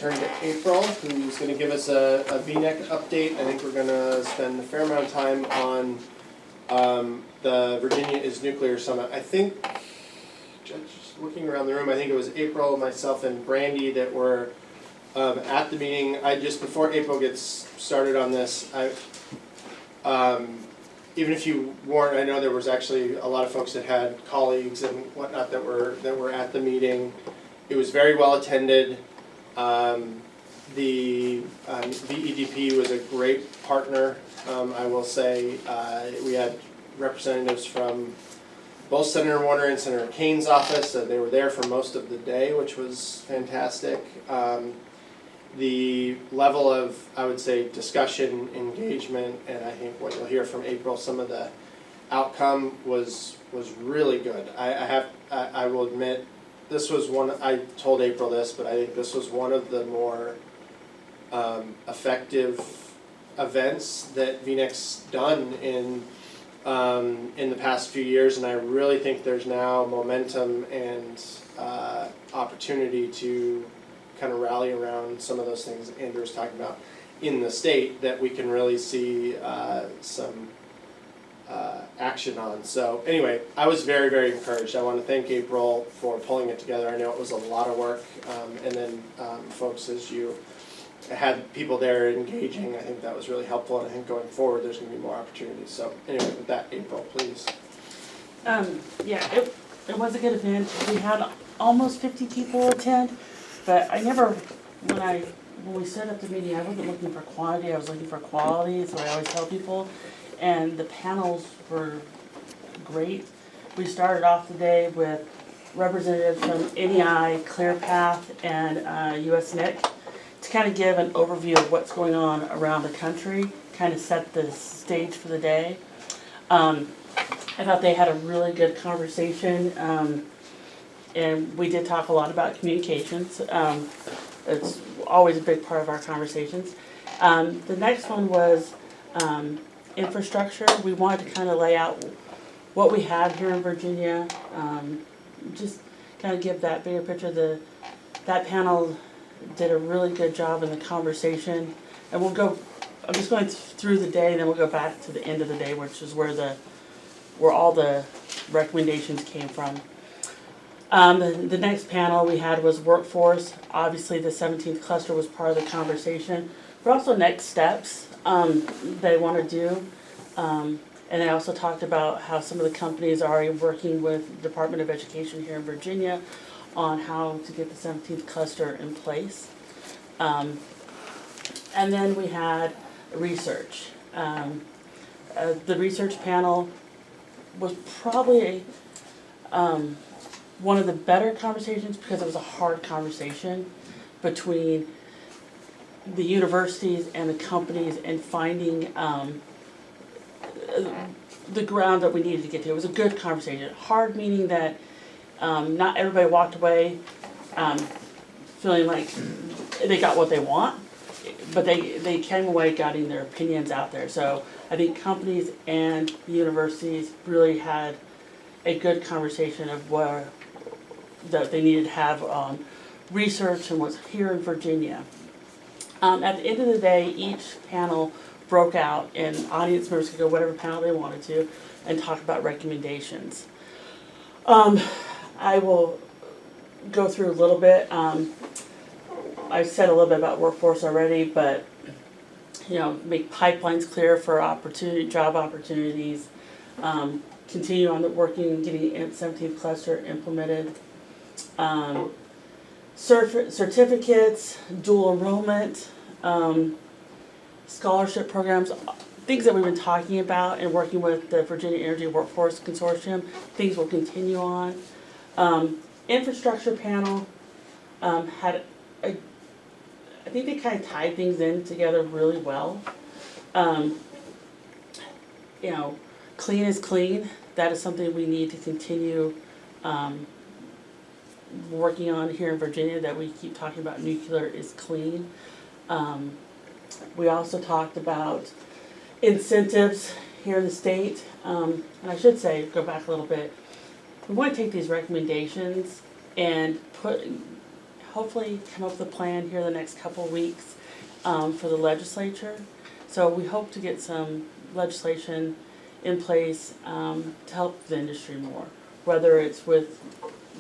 turn to April, who's going to give us a VNEC update. I think we're going to spend a fair amount of time on the Virginia is Nuclear Summit. I think, just looking around the room, I think it was April, myself, and Brandy that were at the meeting. Just before April gets started on this, even if you weren't, I know there was actually a lot of folks that had colleagues and whatnot that were at the meeting. It was very well attended. The EDP was a great partner, I will say. We had representatives from both Senator Warner and Senator Kane's office. They were there for most of the day, which was fantastic. The level of, I would say, discussion, engagement, and I think what you'll hear from April, some of the outcome was really good. I will admit, this was I told April this, but I think this was one of the more effective events that VNEC's done in the past few years, and I really think there's now momentum and opportunity to kind of rally around some of those things Andrew was talking about in the state that we can really see some action on. So anyway, I was very, very encouraged. I want to thank April for pulling it together. I know it was a lot of work, and then folks, as you had people there engaging, I think that was really helpful, and I think going forward there's going to be more opportunities. So anyway, with that, April, please. Yeah, it was a good event. We had almost 50 people attend, but I never, when we set up the meeting, I wasn't looking for quantity, I was looking for quality, is what I always tell people. And the panels were great. We started off the day with representatives from NEI, ClearPath, and USNIC to kind of give an overview of what's going on around the country, kind of set the stage for the day. I thought they had a really good conversation, and we did talk a lot about communications. It's always a big part of our conversations. The next one was infrastructure. We wanted to kind of lay out what we have here in Virginia, just kind of give that bigger picture. That panel did a really good job in the conversation, and we'll go, I'm just going through the day, and then we'll go back to the end of the day, which is where all the recommendations came from. The next panel we had was workforce. Obviously the 17th cluster was part of the conversation, but also next steps they want to do. And they also talked about how some of the companies are already working with the Department of Education here in Virginia on how to get the 17th cluster in place. And then we had research. The research panel was probably one of the better conversations because it was a hard conversation between the universities and the companies and finding the ground that we needed to get to. It was a good conversation. Hard meaning that not everybody walked away feeling like they got what they want, but they came away getting their opinions out there. So I think companies and the universities really had a good conversation of where that they needed to have on research and what's here in Virginia. At the end of the day, each panel broke out and audience members could go whatever panel they wanted to and talk about recommendations. I will go through a little bit. I've said a little bit about workforce already, but make pipelines clear for job opportunities, continue on the working, getting 17th cluster implemented, certificates, dual enrollment, scholarship programs, things that we've been talking about and working with the Virginia Energy Workforce Consortium, things we'll continue on. Infrastructure panel had I think they kind of tied things in together really well. Clean is clean. That is something we need to continue working on here in Virginia, that we keep talking about nuclear is clean. We also talked about incentives here in the state. And I should say, go back a little bit, we want to take these recommendations and hopefully come up with a plan here the next couple of weeks for the legislature. So we hope to get some legislation in place to help the industry more, whether it's with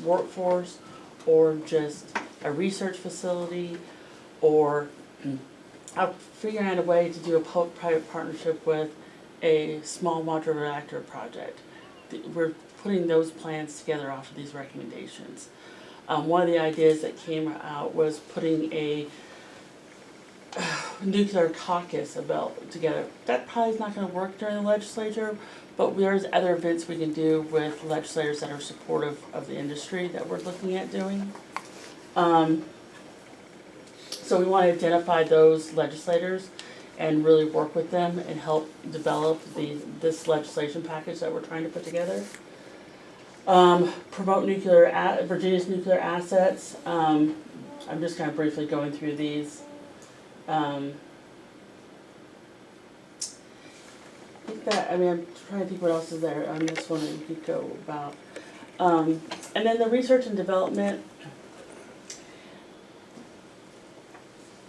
workforce or just a research facility, or figuring out a way to do a public-private partnership with a small modular reactor project. We're putting those plans together off of these recommendations. One of the ideas that came out was putting a nuclear caucus together. That probably is not going to work during the legislature, but there's other events we can do with legislators that are supportive of the industry that we're looking at doing. So we want to identify those legislators and really work with them and help develop this legislation package that we're trying to put together. Promote Virginia's nuclear assets. I'm just kind of briefly going through these. I'm trying to think what else is there on this one that you could go about. And then the research and development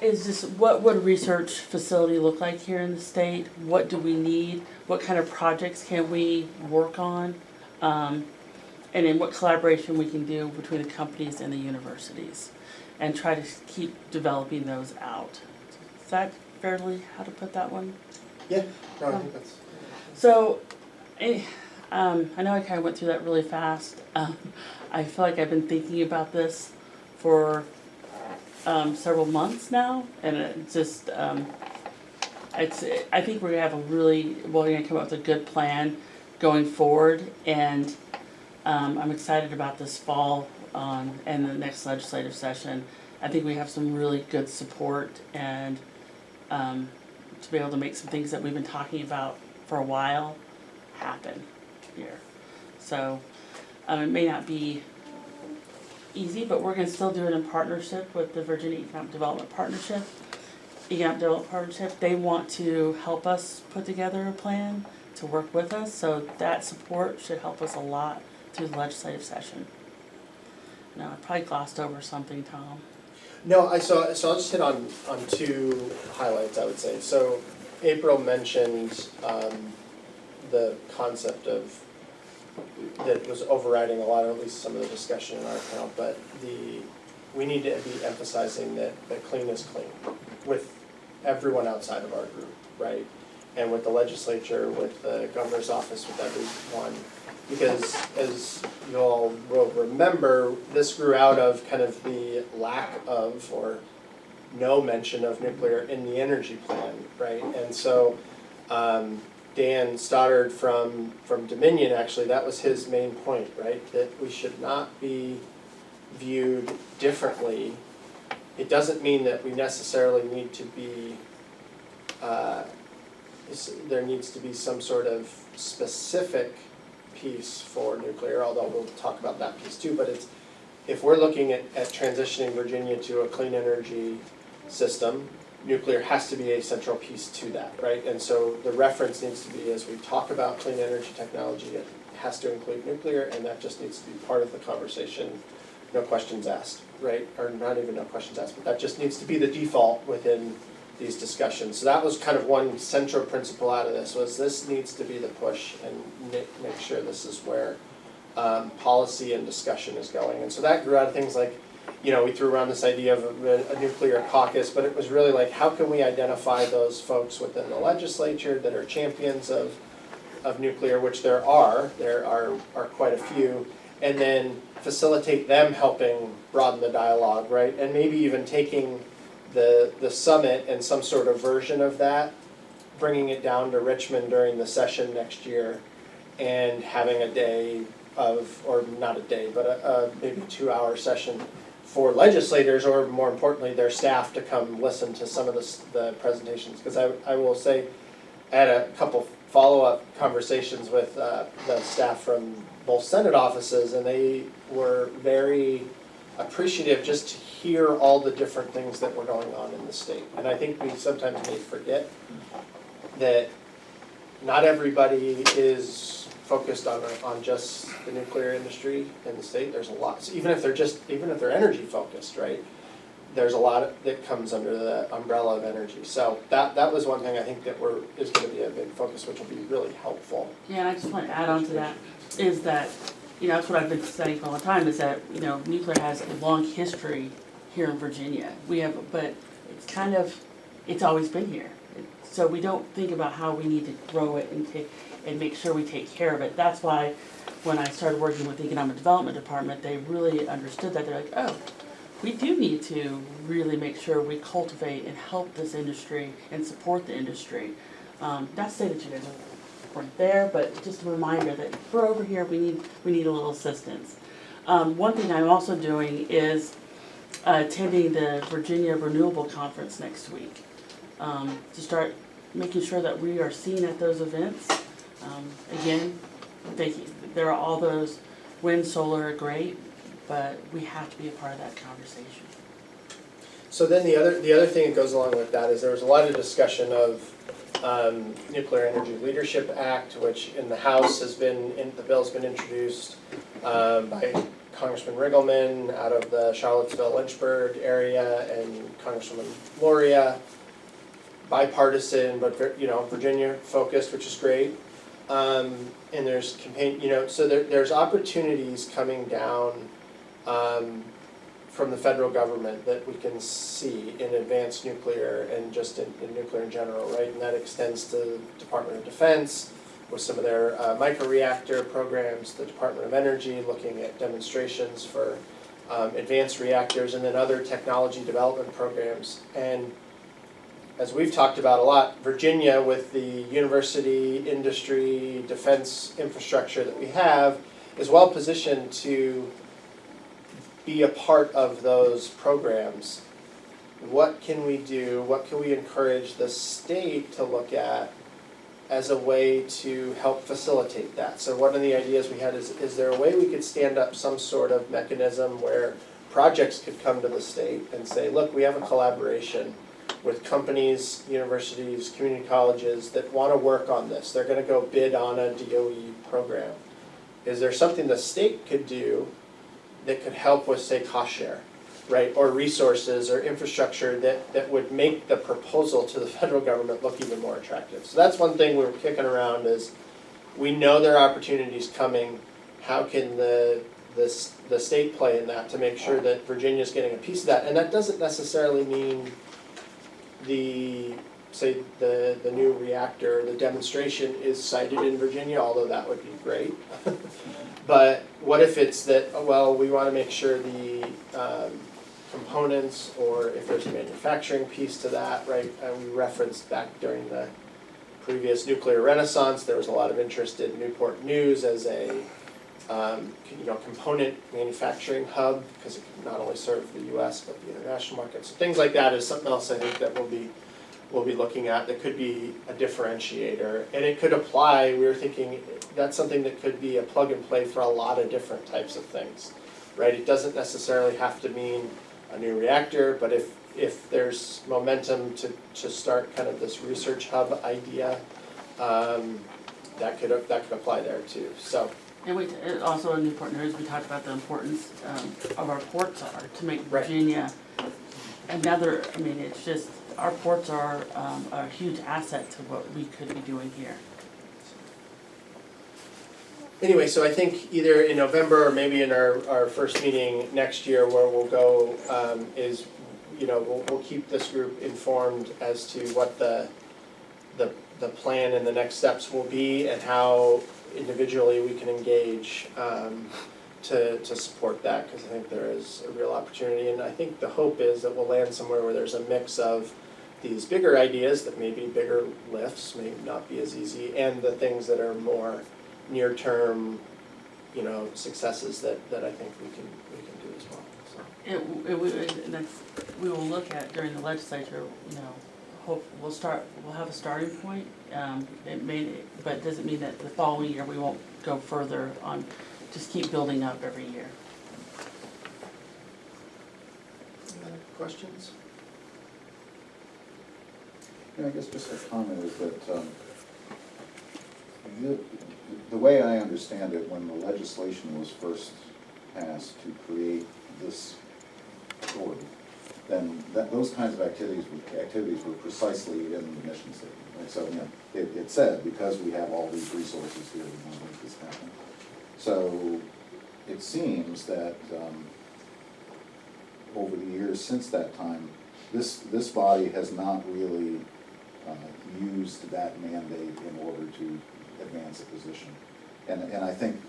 is just, what would a research facility look like here in the state? What do we need? What kind of projects can we work on? And then what collaboration we can do between the companies and the universities, and try to keep developing those out. Is that fairly how to put that one? Yeah, no, I think that's. So, I know I kind of went through that really fast. I feel like I've been thinking about this for several months now, and it just, I think we're gonna have we're gonna come up with a good plan going forward, and I'm excited about this fall and the next legislative session. I think we have some really good support, and to be able to make some things that we've been talking about for a while happen here. So it may not be easy, but we're going to still do it in partnership with the Virginia Economic Development Partnership. They want to help us put together a plan to work with us, so that support should help us a lot through the legislative session. No, I probably glossed over something, Tom. No, so I'll just hit on two highlights, I would say. So April mentioned the concept of that was overriding a lot of, at least some of the discussion in our panel, but we need to be emphasizing that clean is clean with everyone outside of our group, right? And with the legislature, with the governor's office, with everyone. Because as you all will remember, this grew out of kind of the lack of or no mention of nuclear in the energy plan, right? And so Dan Stoddard from Dominion, actually, that was his main point, right? That we should not be viewed differently. It doesn't mean that we necessarily need to be, there needs to be some sort of specific piece for nuclear, although we'll talk about that piece too, but it's, if we're looking at transitioning Virginia to a clean energy system, nuclear has to be a central piece to that, right? And so the reference needs to be, as we talk about clean energy technology, it has to include nuclear, and that just needs to be part of the conversation, no questions asked, right? Or not even no questions asked, but that just needs to be the default within these discussions. So that was kind of one central principle out of this, was this needs to be the push, and make sure this is where policy and discussion is going. And so that grew out of things like, you know, we threw around this idea of a nuclear caucus, but it was really like, how can we identify those folks within the legislature that are champions of nuclear, which there are quite a few, and then facilitate them helping broaden the dialogue, right? And maybe even taking the summit and some sort of version of that, bringing it down to Richmond during the session next year, and having a day of, or not a day, but a maybe 2-hour session for legislators, or more importantly, their staff, to come listen to some of the presentations. Because I will say, I had a couple follow-up conversations with the staff from both Senate offices, and they were very appreciative just to hear all the different things that were going on in the state. And I think we sometimes may forget that not everybody is focused on just the nuclear industry in the state. There's a lot, so even if they're energy focused, right? There's a lot that comes under the umbrella of energy. So that was one thing I think that is going to be a big focus, which will be really helpful. Yeah, and I just want to add on to that, is that, that's what I've been studying for a long time, is that, nuclear has a long history here in Virginia. But it's always been here. So we don't think about how we need to grow it and make sure we take care of it. That's why when I started working with the Economic Development Department, they really understood that. They're like, oh, we do need to really make sure we cultivate and help this industry and support the industry. Not to say that you guys weren't there, but just a reminder that if we're over here, we need a little assistance. One thing I'm also doing is attending the Virginia Renewable Conference next week, to start making sure that we are seen at those events. Again, there are all those wind, solar are great, but we have to be a part of that conversation. So then the other thing that goes along with that is there was a lot of discussion of Nuclear Energy Leadership Act, which in the House the bill's been introduced by Congressman Riggleman out of the Charlottesville-Lynchburg area and Congresswoman Loria. Bipartisan, but Virginia focused, which is great. And there's campaign, so there's opportunities coming down from the federal government that we can see in advanced nuclear and just in nuclear in general, right? And that extends to the Department of Defense with some of their microreactor programs, the Department of Energy looking at demonstrations for advanced reactors, and then other technology development programs. And as we've talked about a lot, Virginia, with the university, industry, defense infrastructure that we have, is well positioned to be a part of those programs. What can we do? What can we encourage the state to look at as a way to help facilitate that? So one of the ideas we had is there a way we could stand up some sort of mechanism where projects could come to the state and say, look, we have a collaboration with companies, universities, community colleges that want to work on this. They're going to go bid on a DOE program. Is there something the state could do that could help with, say, cost share, right? Or resources or infrastructure that would make the proposal to the federal government look even more attractive? So that's one thing we were kicking around is we know there are opportunities coming. How can the state play in that to make sure that Virginia's getting a piece of that? And that doesn't necessarily mean the new reactor, the demonstration is sited in Virginia, although that would be great. But what if it's that, well, we want to make sure the components, or if there's a manufacturing piece to that, right? We referenced back during the previous nuclear renaissance, there was a lot of interest in Newport News as a component manufacturing hub, because it can not only serve the U.S. but the international markets. So things like that is something else I think that we'll be looking at that could be a differentiator, and it could apply. We were thinking that's something that could be a plug and play for a lot of different types of things, right? It doesn't necessarily have to mean a new reactor, but if there's momentum to start kind of this research hub idea, that could apply there too. So. And also in Newport News, we talked about the importance of our ports are to make Virginia another. I mean, it's just our ports are a huge asset to what we could be doing here. Anyway, so I think either in November or maybe in our first meeting next year, where we'll go is, we'll keep this group informed as to what the plan and the next steps will be, and how individually we can engage to support that, because I think there is a real opportunity. And I think the hope is that we'll land somewhere where there's a mix of these bigger ideas that may be bigger lifts, may not be as easy, and the things that are more near-term, successes that I think we can do as well. So. We will look at during the legislature. Hope we'll have a starting point. But it doesn't mean that the following year we won't go further on. Just keep building up every year. Any other questions? Yeah, I guess just a comment is that the way I understand it, when the legislation was first passed to create this authority, then those kinds of activities were precisely in the mission statement. Right? So, it said, because we have all these resources here, we want to make this happen. So it seems that over the years since that time, this body has not really used that mandate in order to advance a position. And I think,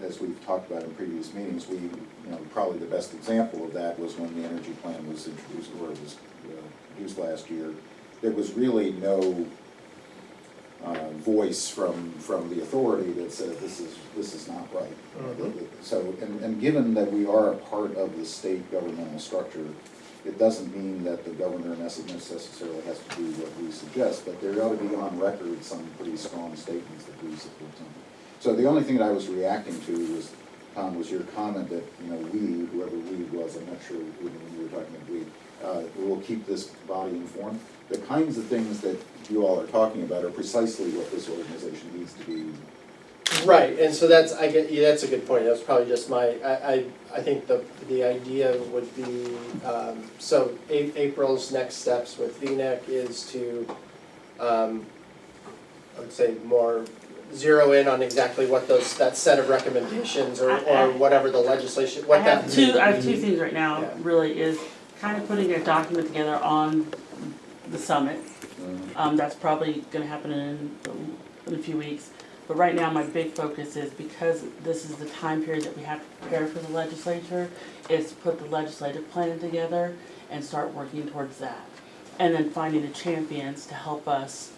as we've talked about in previous meetings, probably the best example of that was when the energy plan was introduced, or it was introduced last year. There was really no voice from the authority that said this is not right. Mm-hmm. So, and given that we are a part of the state governmental structure, it doesn't mean that the governor necessarily has to do what we suggest, but there ought to be on record some pretty strong statements that we support something. So the only thing that I was reacting to was, Tom, was your comment that, we, whoever we was, I'm not sure when you were talking about we, will keep this body informed. The kinds of things that you all are talking about are precisely what this organization needs to be. Right, and so that's a good point. That's probably just I think the idea would be, so April's next steps with VNEC is to, I would say, more zero in on exactly what that set of recommendations or whatever the legislation, what that. I have two things right now, Yeah. really, is kind of putting a document together on the summit. That's probably gonna happen in a few weeks. But right now, my big focus is, because this is the time period that we have to prepare for the legislature, is to put the legislative plan together and start working towards that. And then finding the champions to help us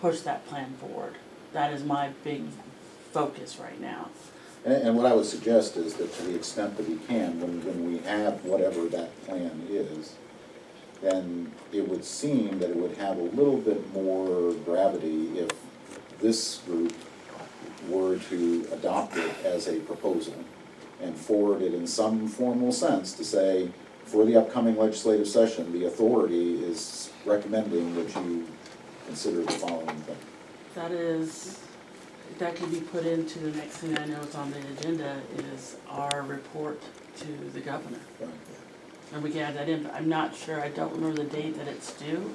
push that plan forward. That is my big focus right now. And what I would suggest is that, to the extent that we can, when we have whatever that plan is, then it would seem that it would have a little bit more gravity if this group were to adopt it as a proposal and forward it in some formal sense to say, for the upcoming legislative session, the authority is recommending that you consider the following thing. That could be put into the next thing I know is on the agenda, is our report to the governor. Right. And we can add that in, but I'm not sure, I don't remember the date that it's due.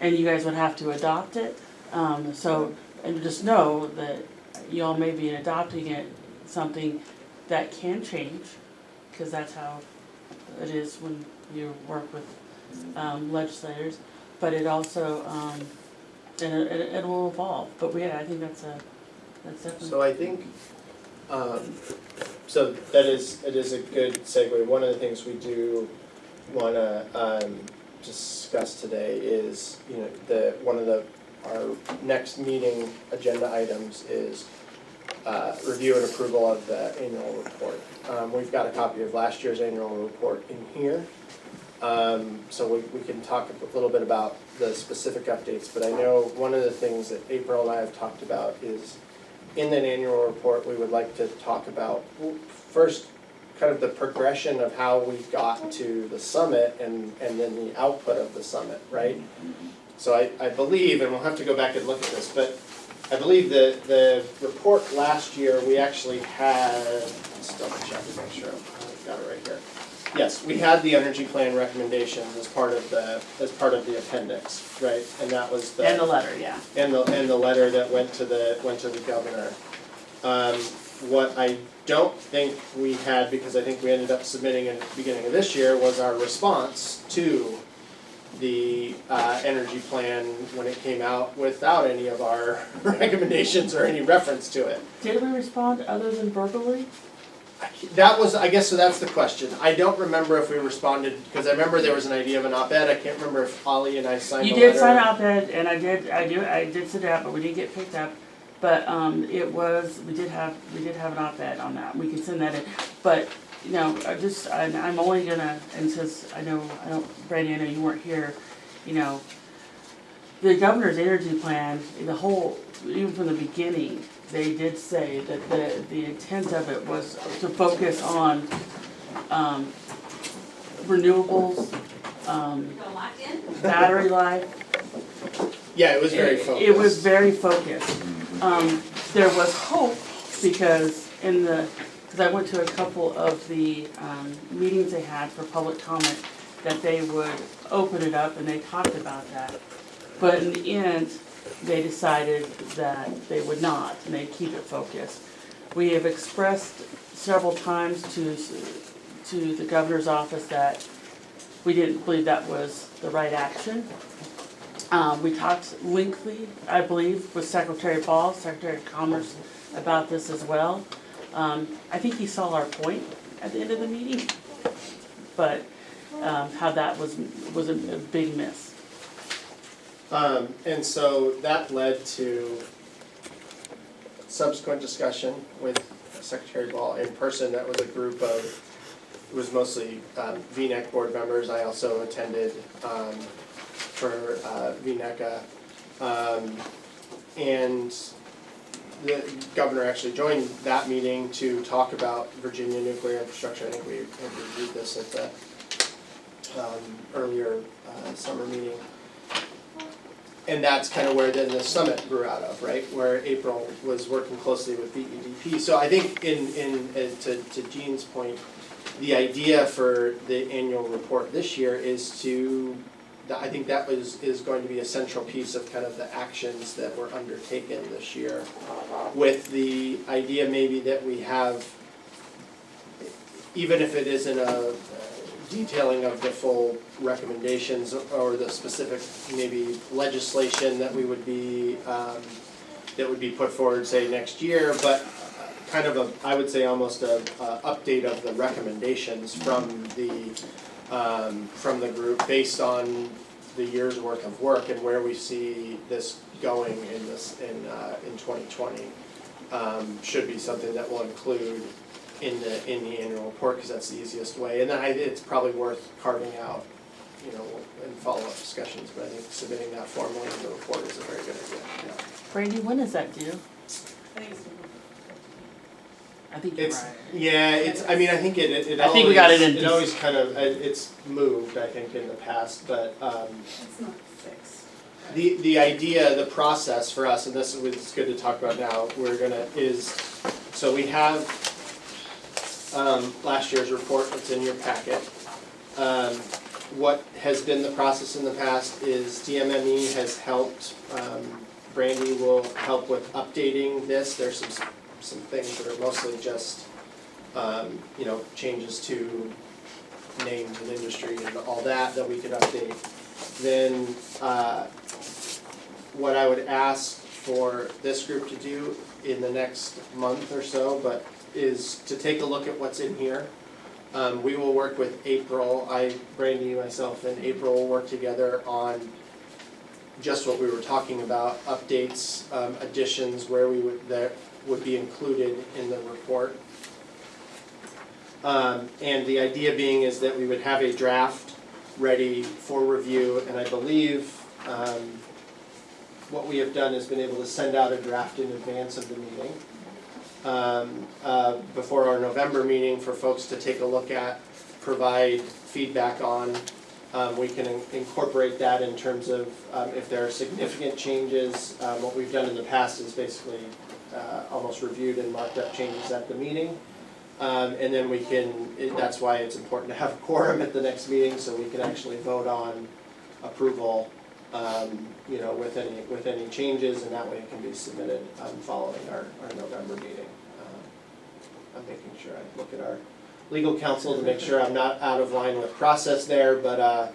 And you guys would have to adopt it. And just know that y'all may be adopting it, something that can change, because that's how it is when you work with legislators. But it also, it will evolve. But I think that's definitely. So I think, so it is a good segue. One of the things we do want to discuss today is, one of our next meeting agenda items is review and approval of the annual report. We've got a copy of last year's annual report in here. So we can talk a little bit about the specific updates, but I know one of the things that April and I have talked about is, in that annual report, we would like to talk about, first, kind of the progression of how we got to the summit and then the output of the summit, right? So I believe, and we'll have to go back and look at this, but I believe the report last year, we actually had, let's double check to make sure I've got it right here. Yes, we had the energy plan recommendations as part of the appendix, right? And that was And the letter, yeah. And the letter that went to the governor. What I don't think we had, because I think we ended up submitting at the beginning of this year, was our response to the energy plan when it came out without any of our recommendations or any reference to it. Did we respond other than verbally? That was, I guess, so that's the question. I don't remember if we responded, because I remember there was an idea of an op-ed. I can't remember if Ollie and I signed the letter. You did sign an op-ed, and I did sit out, but we didn't get picked up. But we did have an op-ed on that. We can send that in. But I'm only gonna, and since Brandy, I know you weren't here, the governor's energy plan, even from the beginning, they did say that the intent of it was to focus on renewables, battery life. Yeah, it was very focused. It was very focused. there was hope because because I went to a couple of the meetings they had for public comment, that they would open it up and they talked about that. But in the end, they decided that they would not, and they'd keep it focused. We have expressed several times to the governor's office that we didn't believe that was the right action. We talked lengthily, I believe, with Secretary Ball, Secretary of Commerce, about this as well. I think he saw our point at the end of the meeting, but how that was a big miss. And so that led to subsequent discussion with Secretary Ball in person. That was a group of, it was mostly VNEC board members. I also attended for VNECA. And the governor actually joined that meeting to talk about Virginia nuclear infrastructure. I think we had reviewed this at the earlier summer meeting. And that's kind of where then the summit grew out of, right? Where April was working closely with BEDP. So I think to Jean's point, the idea for the annual report this year is I think that is going to be a central piece of kind of the actions that were undertaken this year, with the idea maybe that we have, even if it isn't a detailing of the full recommendations or the specific maybe legislation that we would be that would be put forward, say, next year, but kind of I would say almost a update of the recommendations from the group based on the year's worth of work and where we see this going in 2020 should be something that we'll include in the annual report, because that's the easiest way. And then it's probably worth carving out, in follow-up discussions, but I think submitting that formally in the report is a very good idea. Yeah. Brandy, when is that due? I think you're right. Yeah, I think it I think we got it in. It always kind of, it's moved, I think, in the past, but It's not fixed. the idea, the process for us, and this is good to talk about now, so we have last year's report that's in your packet. What has been the process in the past is DMME has helped, Brandy will help with updating this. There's some things that are mostly just, changes to names and industry and all that we could update. Then what I would ask for this group to do in the next month or so, is to take a look at what's in here. We will work with April, Brandy, myself, and April will work together on just what we were talking about, updates, additions, that would be included in the report. And the idea being is that we would have a draft ready for review, and I believe what we have done is been able to send out a draft in advance of the meeting. Before our November meeting for folks to take a look at, provide feedback on. We can incorporate that in terms of if there are significant changes. What we've done in the past is basically almost reviewed and marked up changes at the meeting. And then that's why it's important to have a quorum at the next meeting, so we can actually vote on approval with any changes, and that way it can be submitted following our November meeting. I'm making sure I look at our legal counsel to make sure I'm not out of line with process there, but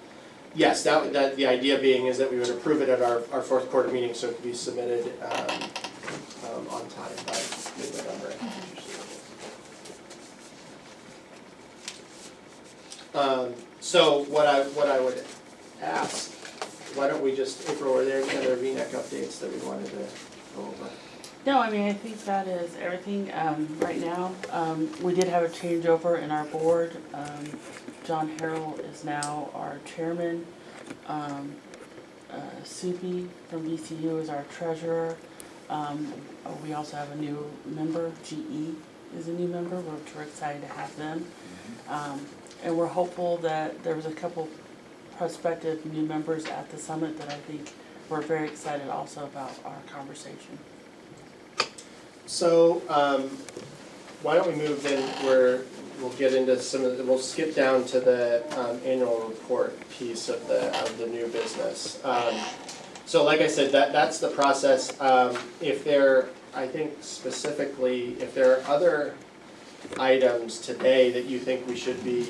yes, that the idea being is that we would approve it at our fourth quarter meeting, so it could be submitted on time by mid-November. So what I would ask, why don't we just, April, are there any other VNEC updates that we wanted to go over? No, I think that is everything right now. We did have a changeover in our board. John Harrell is now our chairman. Supi from VCU is our treasurer. We also have a new member, GE is a new member. We're excited to have them. And we're hopeful that there was a couple prospective new members at the summit that I think we're very excited also about our conversation. So, why don't we move then, we'll get into some of the, we'll skip down to the annual report piece of the new business. So like I said, that's the process. If there, I think specifically, if there are other items today that you think we should be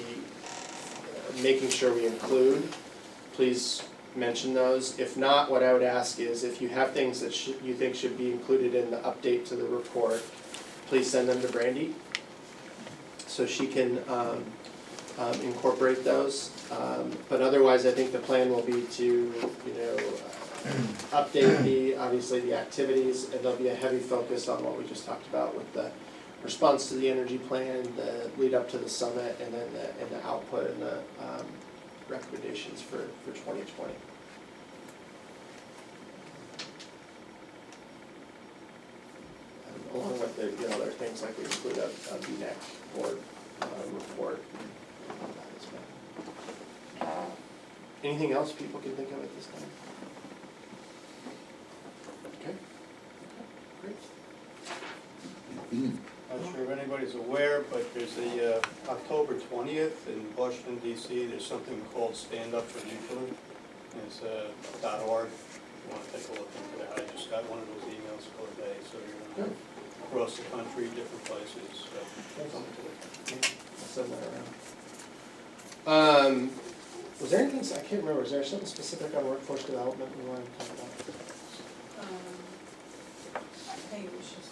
making sure we include, please mention those. If not, what I would ask is if you have things that you think should be included in the update to the report, please send them to Brandy so she can incorporate those. But otherwise, I think the plan will be to, update obviously the activities, and there'll be a heavy focus on what we just talked about with the response to the energy plan, the lead up to the summit, and then the output and the recommendations for 2020. Along with the other things like we include a VNEC board report. As well. Anything else people can think of at this time? Okay. Great. Not sure if anybody's aware, but there's a October 20th in Washington DC, there's something called Stand Up for Nuclear. It's .org. If you want to take a look into that. I just got one of those emails the other day, so you're going to across the country, different places. So. I'll send that around. Was there anything, I can't remember, was there something specific on workforce development we wanted to talk about? I think it was just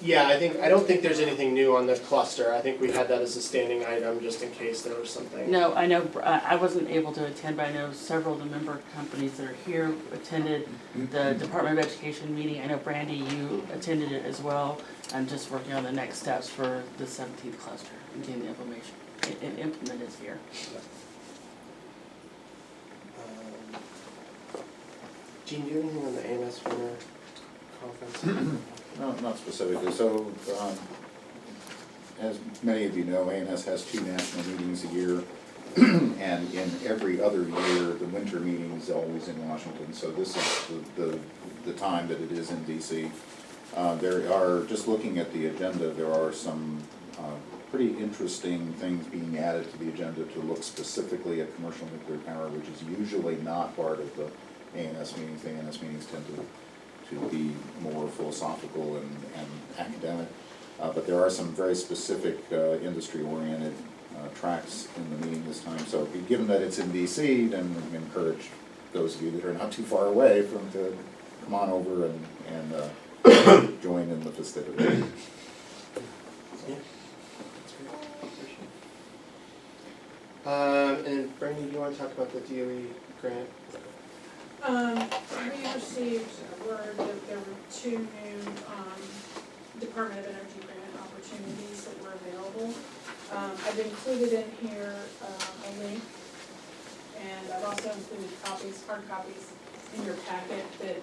Yeah, I don't think there's anything new on the cluster. I think we had that as a standing item just in case there was something. No, I know, I wasn't able to attend, but I know several of the member companies that are here attended the Department of Education meeting. I know Brandy, you attended it as well. I'm just working on the next steps for the 17th cluster and getting the information implemented here. Gene, do you have anything on the AMS winter conference? No, not specifically. So, as many of you know, ANS has 2 national meetings a year, and in every other year, the winter meeting is always in Washington. So this is the time that it is in DC. There are, just looking at the agenda, there are some pretty interesting things being added to the agenda to look specifically at commercial nuclear power, which is usually not part of the ANS meetings. The ANS meetings tend to be more philosophical and academic. But there are some very specific industry-oriented tracks in the meeting this time. So given that it's in DC, then we encourage those of you that are not too far away to come on over and join in the festivities. Yeah. That's great. And Brandy, do you want to talk about the DOE grant? We received word that there were 2 new Department of Energy grant opportunities that were available. I've included in here a link, and I've also included hard copies in your packet that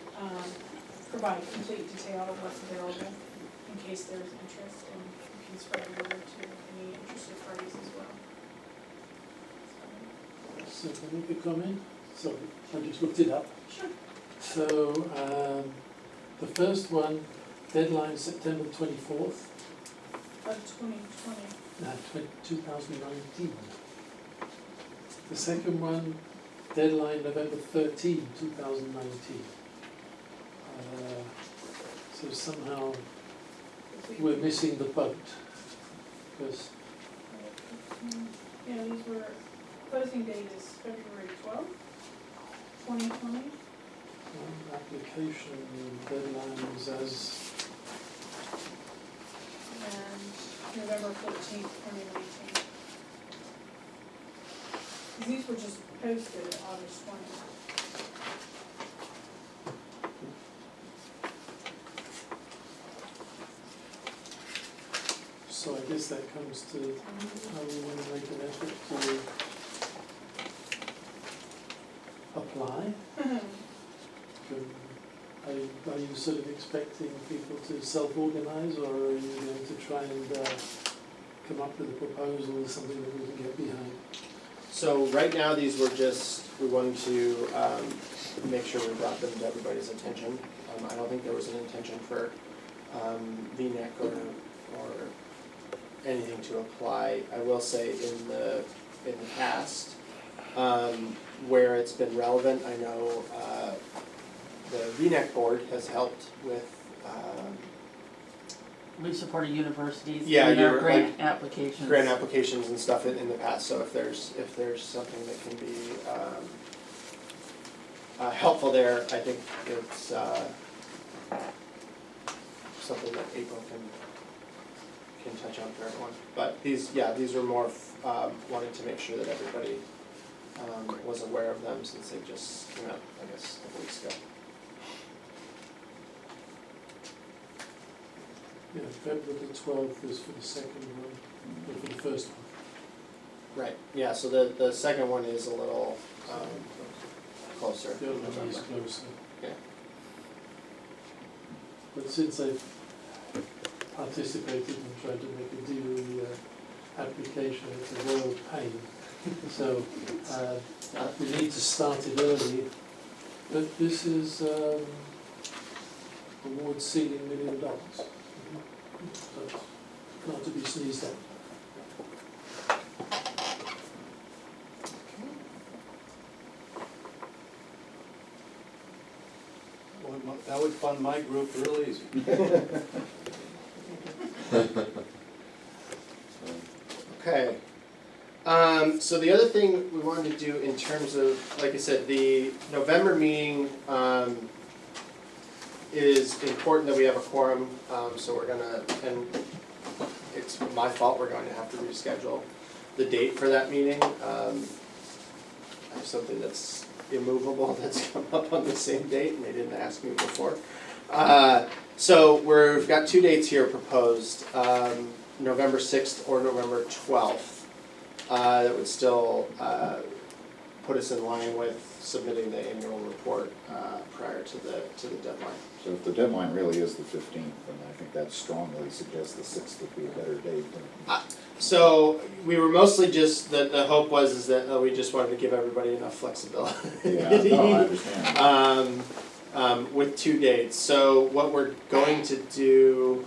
provide complete detail of what's available in case there's interest, and you can spread it over to any interested parties as well. So can I make a comment? Sorry, I just looked it up. Sure. So the first one, deadline September 24th, Of 2020. 2019. The second one, deadline November 13, 2019. So somehow we're missing the boat, because Yeah, these were, closing date is February 12th, 2020. application deadlines as And November 14th, 2019. These were just posted August 20th. so I guess that comes to how we want to make an effort to apply. Are you sort of expecting people to self-organize, or are you going to try and come up with a proposal, something that we can get behind? So right now, these were just, we wanted to make sure we brought them to everybody's attention. I don't think there was an intention for VNEC or anything to apply. I will say in the past, where it's been relevant, I know the VNEC board has helped with We supported universities Yeah, in their you're grant applications. grant applications and stuff in the past, so if there's something that can be helpful there, I think it's something that April can touch on for everyone. But these were more wanting to make sure that everybody was aware of them since they just came out, I guess, a couple weeks ago. Yeah, February the 12th is for the second one, or for the first one. Right, yeah, so the second one is a little closer. The other one is closer. Yeah. But since I've participated in trying to make a DOE application, it's a royal pain. So we need to start it early. But this is award ceiling $1 million. So not to be sneezed at. Well, that would fund my group real easy. Okay. So the other thing we wanted to do in terms of, like I said, the November meeting is important that we have a quorum, so we're gonna, and it's my fault, we're going to have to reschedule the date for that meeting. I have something that's immovable that's come up on the same date, and they didn't ask me before. So we've got 2 dates here proposed, November 6th or November 12th. That would still put us in line with submitting the annual report prior to the deadline. So if the deadline really is the 15th, then I think that strongly suggests the 6th would be a better date. So we were mostly just, the hope was that we just wanted to give everybody enough flexibility. Yeah, no, I understand. With 2 dates. So what we're going to do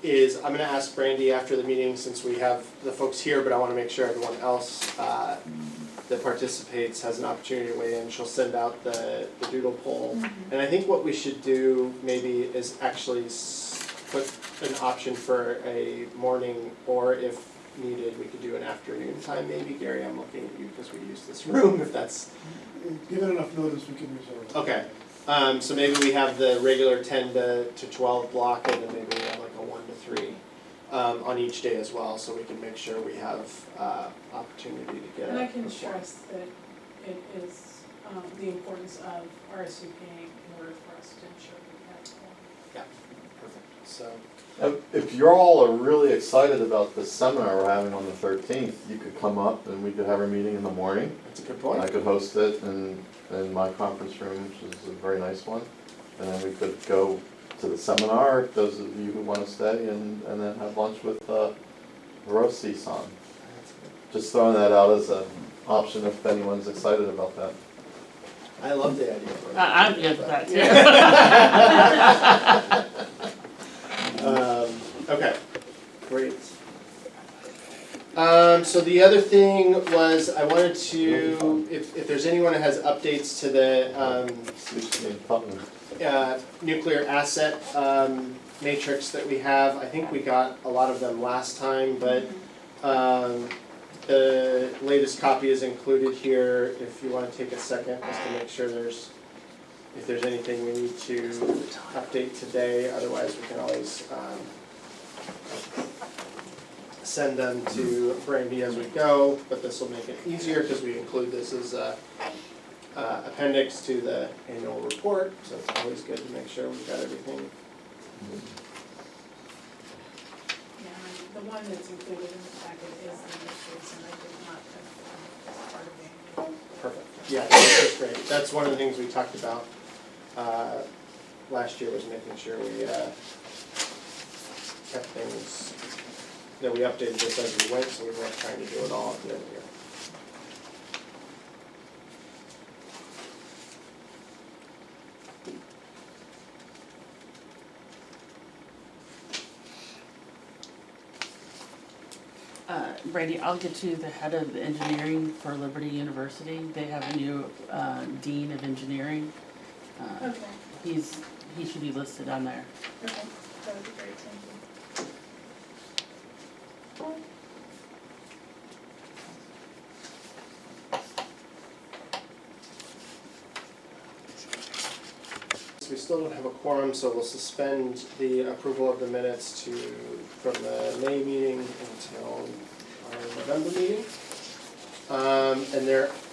is I'm gonna ask Brandy after the meeting, since we have the folks here, but I wanna make sure everyone else that participates has an opportunity to weigh in. She'll send out the doodle poll. And I think what we should do maybe is actually put an option for a morning, or if needed, we could do an afternoon time maybe. Gary, I'm looking at you because we use this room, if that's. Given enough notice, we can reserve it. Okay, so maybe we have the regular 10 to 12 block, and then maybe we have like a 1 to 3 on each day as well, so we can make sure we have opportunity to get. And I can stress that it is the importance of RSVPing in order for us to ensure that we have one. Yeah, perfect, so. If you all are really excited about this seminar we're having on the 13th, you could come up and we could have our meeting in the morning. That's a good I point. could host it in my conference room, which is a very nice one. And then we could go to the seminar, those of you who want to stay, and then have lunch with Hiroshi-san. Just throwing that out as an option if anyone's excited about that. I love the idea. I'm good with that too. Okay, great. So the other thing was, I wanted to, if there's anyone that has updates to the nuclear asset matrix that we have, I think we got a lot of them last time, but the latest copy is included here if you want to take a second just to make sure if there's anything we need to update today. Otherwise we can always send them to Brandy as we go, but this will make it easier because we include this as a appendix to the annual report, so it's always good to make sure we've got everything. Yeah, and the one that's included in the packet is the most recent, I did not put it as part of the annual. Perfect. Yeah, that's great. That's one of the things we talked about last year, was making sure we kept things, that we updated this as we went, so we weren't trying to do it all at the end of the year. Brandy, I'll get you the head of engineering for Liberty University. They have a new dean of engineering. Okay, He should be listed on there. okay, that would be great, thank you. We still don't have a quorum, so we'll suspend the approval of the minutes from the May meeting until our November meeting. And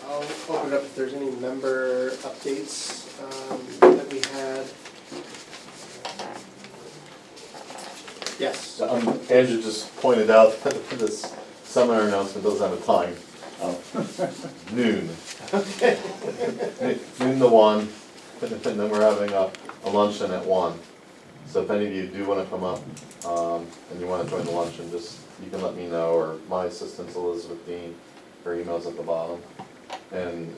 I'll open it up if there's any member updates that we had. Yes. Andrew just pointed out that this seminar announcement doesn't have a time. Noon. Okay. Noon to 1, and then we're having a luncheon at 1. So if any of you do wanna come up, and you wanna join the luncheon, you can let me know, or my assistant's Elizabeth Dean, her email's at the bottom. And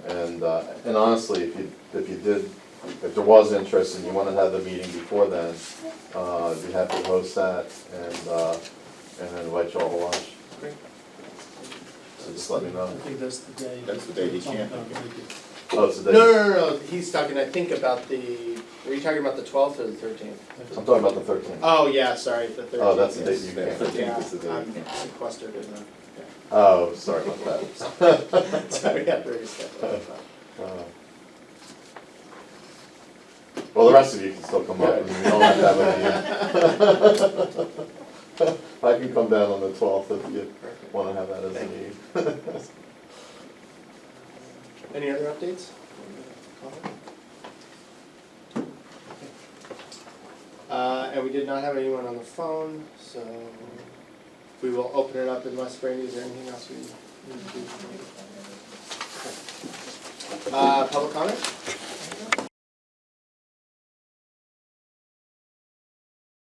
honestly, if there was interest and you wanna have the meeting before then, I'd be happy to host that and invite you all to lunch. Great. So just let me know. I think that's the day. That's the day he Tom can't can't make make it. Oh, it's the No, he's talking, I think, about were you talking about the 12th or the 13th? I'm talking about the 13th. Oh, yeah, sorry, the 13th. Oh, that's the date yes. you can't. Yeah, is the day you I'm can't. sequestered in the, Oh, sorry about that. so we have to reschedule. Well, the rest of you can still come up, and we don't have to have a meeting. I can come down on the 12th if you wanna have that as a meeting. Any other updates? And we did not have anyone on the phone, so we will open it up unless Brandy, is there anything else we need to do? Public comment?